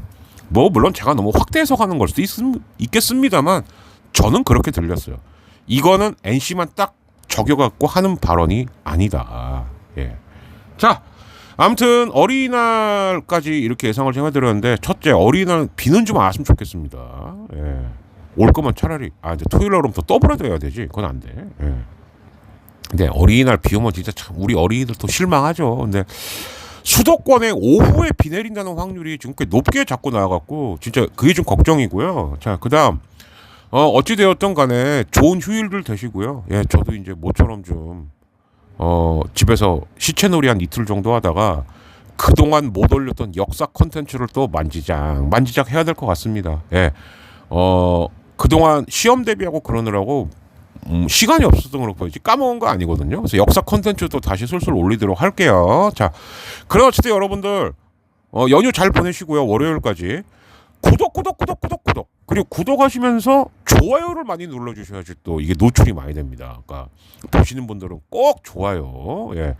뭐 물론 제가 너무 확대 해석하는 걸 수도 있겠습니다만 저는 그렇게 들렸어요. 이거는 NC만 딱 적여갖고 하는 발언이 아니다. 예. 자, 아무튼 어린이날까지 이렇게 예상을 제가 드렸는데, 첫째, 어린이날 비는 좀 왔으면 좋겠습니다. 예. 올 거면 차라리 이제 토요일 날부터 더블해도 해야 되지. 그건 안 돼. 예. 근데 어린이날 비 오면 진짜 참 우리 어린이들도 실망하죠. 근데 수도권에 오후에 비 내린다는 확률이 지금 꽤 높게 자꾸 나와갖고 진짜 그게 좀 걱정이고요. 자, 그다음 어찌 되었던 간에 좋은 휴일들 되시고요. 예, 저도 이제 모처럼 좀 집에서 시체놀이 한 이틀 정도 하다가 그동안 못 올렸던 역사 콘텐츠를 또 만지작 해야 될 것 같습니다. 예. 그동안 시험 대비하고 그러느라고 시간이 없었던 걸로 보이지 까먹은 거 아니거든요. 그래서 역사 콘텐츠도 다시 슬슬 올리도록 할게요. 자, 그럼 어쨌든 여러분들 연휴 잘 보내시고요. 월요일까지 구독. 그리고 구독하시면서 좋아요를 많이 눌러주셔야지 또 이게 노출이 많이 됩니다. 그러니까 보시는 분들은 꼭 좋아요. 예.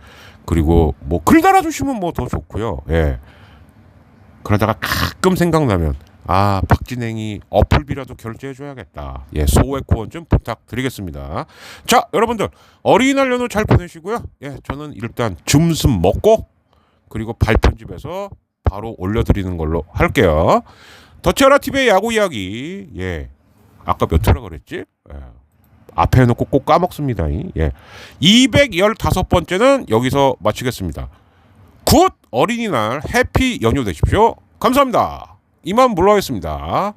그리고 뭐 글 달아주시면 뭐 더 좋고요. 예. 그러다가 가끔 생각나면 박진행이 어플비라도 결제해줘야겠다. 예, 소액 후원 좀 부탁드리겠습니다. 자, 여러분들 어린이날 연휴 잘 보내시고요. 예, 저는 일단 줌숨 먹고 그리고 발편집해서 바로 올려드리는 걸로 할게요. 더치아라 TV의 야구 이야기. 예, 아까 몇 회라 그랬지? 예, 앞에 해놓고 꼭 까먹습니다. 예, 215번째는 여기서 마치겠습니다. 굿 어린이날 해피 연휴 되십시오. 감사합니다. 이만 물러가겠습니다.